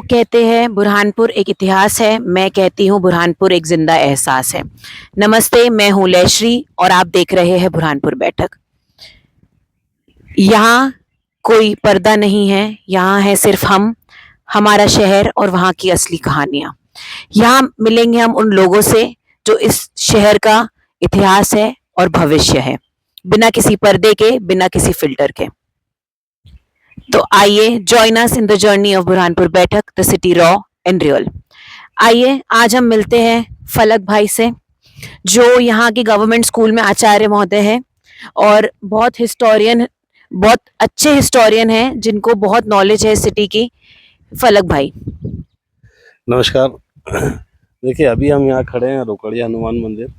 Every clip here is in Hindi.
लोग कहते हैं बुरहानपुर एक इतिहास है, मैं कहती हूँ बुरहानपुर एक जिंदा एहसास है। नमस्ते, मैं हूँ लयश्री और आप देख रहे हैं बुरहानपुर बैठक। यहाँ कोई पर्दा नहीं है, यहाँ है सिर्फ हम, हमारा शहर और वहाँ की असली कहानियाँ। यहाँ मिलेंगे हम उन लोगों से जो इस शहर का इतिहास है और भविष्य है, बिना किसी पर्दे के, बिना किसी फिल्टर के। तो आइए, join us in the journey of Burhanpur बैठक, the city raw and real. आइए आज हम मिलते हैं फलक भाई से, जो यहाँ के गवर्नमेंट स्कूल में आचार्य महोदय है और बहुत अच्छे हिस्टोरियन हैं जिनको बहुत नॉलेज है सिटी की। फलक भाई, नमस्कार। देखिए, अभी हम यहाँ खड़े हैं रोकड़िया हनुमान मंदिर।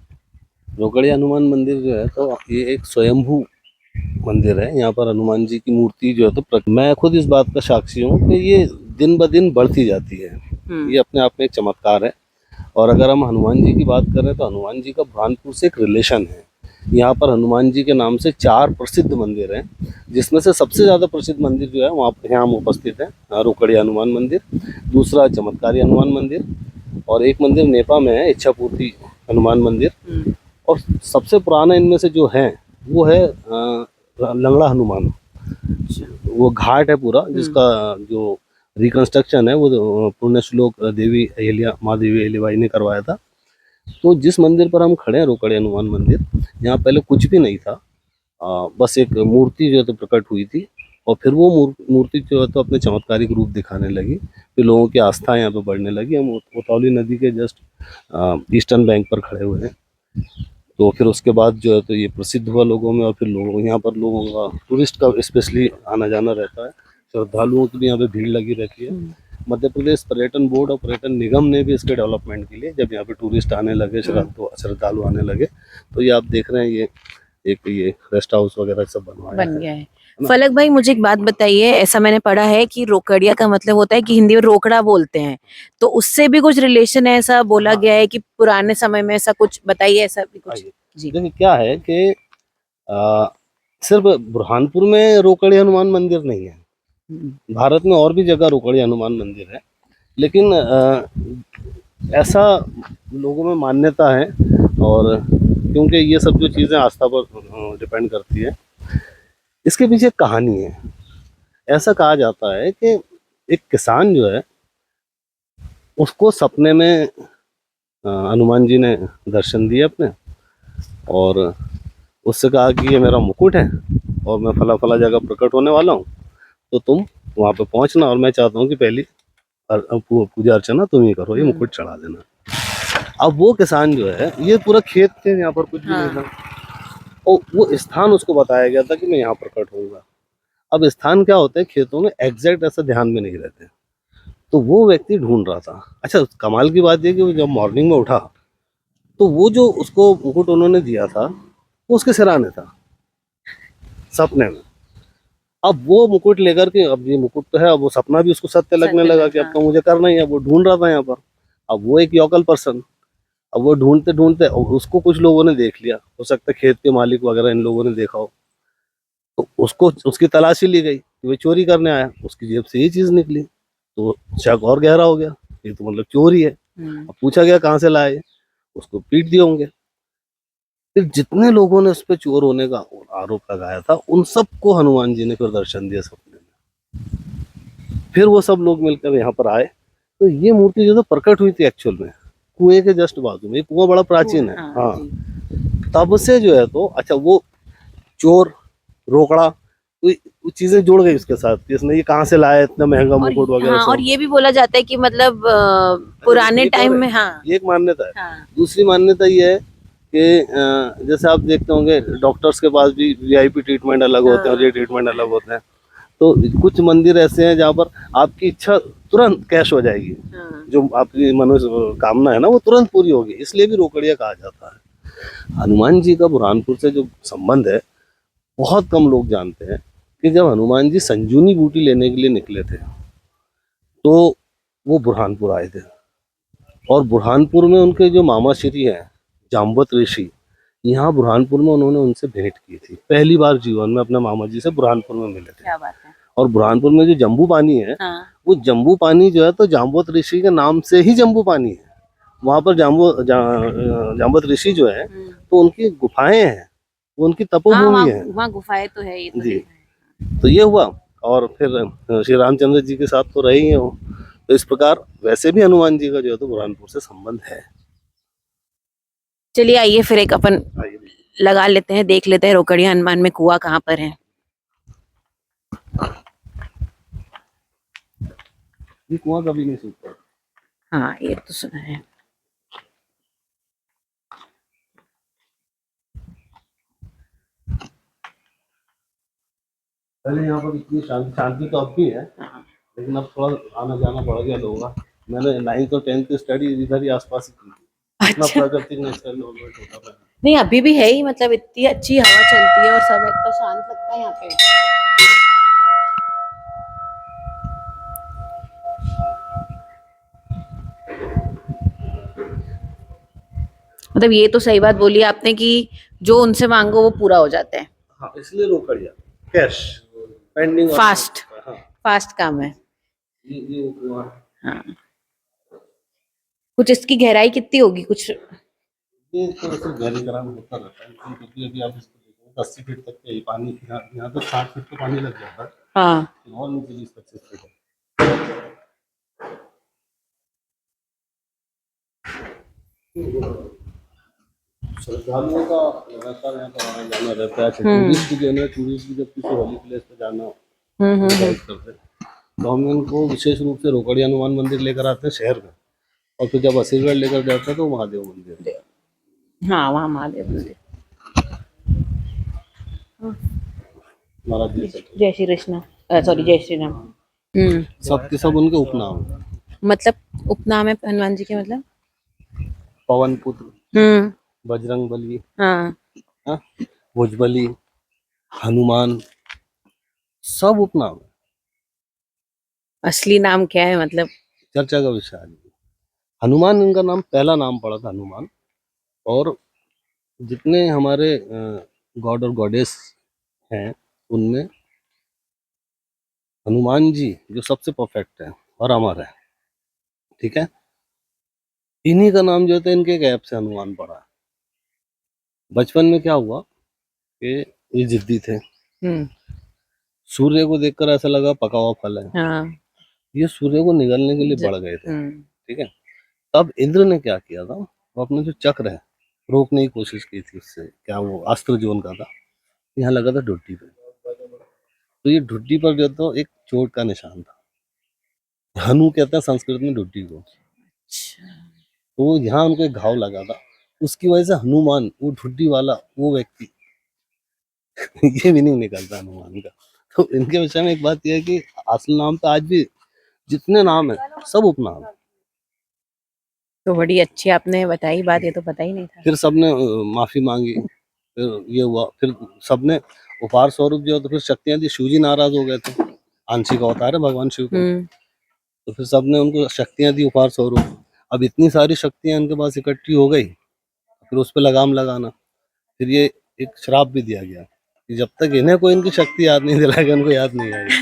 रोकड़िया हनुमान मंदिर जो है तो ये एक स्वयंभू मंदिर है। यहाँ पर हनुमान जी की मूर्ति जो है तो मैं खुद इस बात का साक्षी हूँ कि ये दिन ब दिन बढ़ती जाती है। ये अपने आप में एक चमत्कार है। और अगर हम हनुमान जी की बात करें तो हनुमान जी का बुरहानपुर से एक रिलेशन है। यहाँ पर हनुमान जी के नाम से 4 प्रसिद्ध मंदिर हैं, जिसमें से सबसे ज़्यादा प्रसिद्ध मंदिर जो है वहाँ यहाँ हम उपस्थित हैं, रोकड़िया हनुमान मंदिर। दूसरा चमत्कारी हनुमान मंदिर, और एक मंदिर नेपा में है, इच्छापूर्ति हनुमान मंदिर। और सबसे पुराना इनमें से जो है वो है लंगड़ा हनुमान। वो घाट है पूरा, जिसका जो रिकंस्ट्रक्शन है वो पुण्य श्लोक देवी अहिल्या, माँ देवी अहिल्याबाई ने करवाया था। तो जिस मंदिर पर हम खड़े हैं, रोकड़िया हनुमान मंदिर, यहाँ पहले कुछ भी नहीं था। बस एक मूर्ति जो है तो प्रकट हुई थी, और फिर वो मूर्ति जो है तो अपने चमत्कारिक रूप दिखाने लगी। फिर लोगों की आस्था यहाँ पे बढ़ने लगी। हम उतौली नदी के जस्ट ईस्टर्न बैंक पर खड़े हुए हैं। तो फिर उसके बाद जो है तो ये प्रसिद्ध हुआ लोगों में, और फिर यहाँ पर लोगों का, टूरिस्ट का स्पेशली आना जाना रहता है। श्रद्धालुओं की भी यहाँ पे भीड़ लगी रहती है। मध्य प्रदेश पर्यटन बोर्ड और पर्यटन निगम ने भी इसके डेवलपमेंट के लिए, जब यहाँ पे टूरिस्ट आने लगे, श्रद्धालु आने लगे, तो ये आप देख रहे हैं ये रेस्ट हाउस वगैरह सब बन गया है। फलक भाई, मुझे एक बात बताइए, ऐसा मैंने पढ़ा है कि रोकड़िया का मतलब होता है कि हिंदी में रोकड़ा बोलते हैं, तो उससे भी कुछ रिलेशन है, ऐसा बोला गया है कि पुराने समय में ऐसा कुछ, बताइए ऐसा भी कुछ। जी, देखिए क्या है कि सिर्फ बुरहानपुर में रोकड़िया हनुमान मंदिर नहीं है, भारत में और भी जगह रोकड़िया हनुमान मंदिर है। लेकिन ऐसा लोगों में मान्यता है, और क्योंकि ये सब जो चीज़ें आस्था पर डिपेंड करती है, इसके पीछे एक कहानी है। ऐसा कहा जाता है कि एक किसान जो है उसको सपने में हनुमान जी ने दर्शन दिए अपने, और उससे कहा कि ये मेरा मुकुट है और मैं फला फला जगह प्रकट होने वाला हूँ, तो तुम वहाँ पे पहुँचना, और मैं चाहता हूँ कि पहली पूजा अर्चना तुम ही करो, ये मुकुट चढ़ा देना। अब वो किसान जो है, ये पूरा खेत थे, यहाँ पर कुछ भी नहीं था, और वो स्थान उसको बताया गया था कि मैं यहाँ प्रकट होऊंगा। अब स्थान क्या होते हैं खेतों में, एग्जैक्ट ऐसा ध्यान में नहीं रहते, तो वो व्यक्ति ढूंढ रहा था। अच्छा, कमाल की बात ये कि वो जब मॉर्निंग में उठा तो वो जो उसको मुकुट उन्होंने दिया था वो उसके सिराने था, सपने में। अब वो मुकुट लेकर के, अब ये मुकुट तो है, अब वो सपना भी उसको सत्य लगने लगा कि अब तो मुझे करना ही है। वो ढूंढ रहा था यहाँ पर। अब वो एक लोकल पर्सन, अब वो ढूंढते ढूंढते उसको कुछ लोगों ने देख लिया, हो सकता है खेत के मालिक वगैरह इन लोगों ने देखा हो, तो उसको उसकी तलाशी ली गई कि वो चोरी करने आया। उसकी जेब से ये चीज निकली, तो शक और गहरा हो गया, ये तो मतलब चोरी है। अब पूछा गया कहाँ से लाए, उसको पीट दिए होंगे। फिर जितने लोगों ने उस पर चोर होने का आरोप लगाया था, उन सबको हनुमान जी ने फिर दर्शन दिया सपने में। फिर वो सब लोग मिलकर यहाँ पर आए, तो ये मूर्ति जो है प्रकट हुई थी एक्चुअल में कुएं के जस्ट बाजू में। ये कुआं बड़ा प्राचीन है। हाँ, तब से जो है तो अच्छा, वो चोर, रोकड़ा, तो चीजें जुड़ गई उसके साथ। इसने ये कहाँ से लाया इतना महंगा मुकुट वगैरह। हाँ, और ये भी बोला जाता है कि मतलब पुराने टाइम में, हाँ, ये एक मान्यता है। हाँ। दूसरी मान्यता ये है कि जैसे आप देखते होंगे डॉक्टर्स के पास भी वीआईपी ट्रीटमेंट अलग होते हैं और ये ट्रीटमेंट अलग होते हैं। तो कुछ मंदिर ऐसे हैं जहाँ पर आपकी इच्छा तुरंत कैश हो जाएगी। जो आपकी मनोकामना है ना, वो तुरंत पूरी होगी, इसलिए भी रोकड़िया कहा जाता है। हनुमान जी का बुरहानपुर से जो संबंध है, बहुत कम लोग जानते हैं कि जब हनुमान जी संजूनी बूटी लेने के लिए निकले थे तो वो बुरहानपुर आए थे, और बुरहानपुर में उनके जो मामा श्री हैं जाम्बवत ऋषि, यहाँ बुरहानपुर में उन्होंने उनसे भेंट की थी। पहली बार जीवन में अपने मामा जी से बुरहानपुर में मिले थे। क्या बात है। और बुरहानपुर में जो जम्बू पानी है, हाँ वो जम्बू पानी जो है तो जाम्बवत ऋषि के नाम से ही जम्बू पानी है। वहां पर जाम्बवत ऋषि जो है तो उनकी गुफाएं हैं, वो उनकी हाँ तपोभूमि है। वहाँ गुफाएं तो है, ये तो जी। देखा है। तो ये हुआ। और फिर श्री रामचंद्र जी के साथ तो रहे ही हैं वो। तो इस प्रकार वैसे भी हनुमान जी का जो है तो बुरहानपुर से संबंध है। चलिए आइए फिर एक अपन आइए। लगा लेते हैं, देख लेते हैं रोकड़िया हनुमान में कुआं कहाँ पर है। ये कुआं कभी नहीं सूखता। हाँ ये तो सुना है। पहले यहाँ पर इतनी शांति तो अब भी है, लेकिन अब थोड़ा आना जाना बढ़ गया लोगों का। मैंने 9th और 10th की स्टडी इधर ही आसपास ही की थी। इतना अच्छा। प्राकृतिक नेचर में होता था। नहीं अभी भी है ही, मतलब इतनी अच्छी हवा चलती है और सब इतना शांत लगता है यहाँ पे। मतलब ये तो सही बात बोली आपने कि जो उनसे मांगो वो पूरा हो जाता है। हाँ, इसलिए रोकड़िया कैश पेंडिंग और फास्ट हाँ। फास्ट काम है। ये कुआं हाँ कुछ इसकी गहराई कितनी होगी कुछ? ये तो ऐसे गहरीकरण होता रहता है, क्योंकि अभी आप इसको देखो 80 फीट तक के पानी, यहाँ तो 60 फीट तो पानी लग जाता है। हाँ और नीचे 20-25 फीट है। श्रद्धालुओं का लगातार यहाँ पर आना जाना रहता है। टूरिस्ट जो है ना, टूरिस्ट भी जब किसी होली प्लेस पे जाना डिसाइड करते हैं तो हम इनको विशेष रूप से रोकड़िया हनुमान मंदिर लेकर आते हैं शहर में। और फिर जब असीरगढ़ लेकर जाते हैं तो महादेव मंदिर। हाँ वहाँ महादेव मंदिर। महाराज जी से जय श्री कृष्ण, सॉरी जय श्री राम। सबके सब उनके उपनाम हैं। मतलब उपनाम है हनुमान जी के, मतलब? पवन पुत्र, हम्म। बजरंग बली, हाँ हाँ, भुजबली, हनुमान, सब उपनाम है। असली नाम क्या है मतलब? चर्चा का विषय है। हनुमान इनका नाम, पहला नाम पड़ा था हनुमान। और जितने हमारे गॉड और गॉडेस हैं उनमें हनुमान जी जो सबसे परफेक्ट है और अमर है। ठीक है, इन्हीं का नाम जो है इनके एक ऐप से हनुमान पड़ा। बचपन में क्या हुआ कि ये जिद्दी थे। हम्म। सूर्य को देखकर ऐसा लगा पका हुआ फल है। हाँ ये सूर्य को निगलने के लिए बढ़ गए थे। ठीक है, तब इंद्र ने क्या किया था, वो अपना जो चक्र है रोकने की कोशिश की थी उससे, क्या वो अस्त्र जो उनका था यहाँ लगा था ढुड्डी पे। तो ये ढुड्डी पर जो था एक चोट का निशान था। हनु कहते हैं संस्कृत में ढुड्डी को। तो यहाँ उनको एक घाव लगा था, उसकी वजह से हनुमान, वो ढुड्डी वाला वो व्यक्ति ये मीनिंग निकलता है हनुमान का। तो इनके विषय में एक बात यह है कि असल नाम तो आज भी जितने नाम है सब उपनाम है। तो बड़ी अच्छी आपने बताई बात, ये तो पता ही नहीं था। फिर सबने माफी मांगी, फिर ये हुआ, फिर सबने उपहार स्वरूप जो, तो फिर शक्तियां दी। शिव जी नाराज हो गए थे, आंशिक अवतार है भगवान शिव को। तो फिर सबने उनको शक्तियां दी उपहार स्वरूप। अब इतनी सारी शक्तियां इनके पास इकट्ठी हो गई, फिर उस पर लगाम लगाना। फिर ये एक श्राप भी दिया गया कि जब तक इन्हें कोई इनकी शक्ति याद नहीं दिलाएगा उनको याद नहीं आएगी।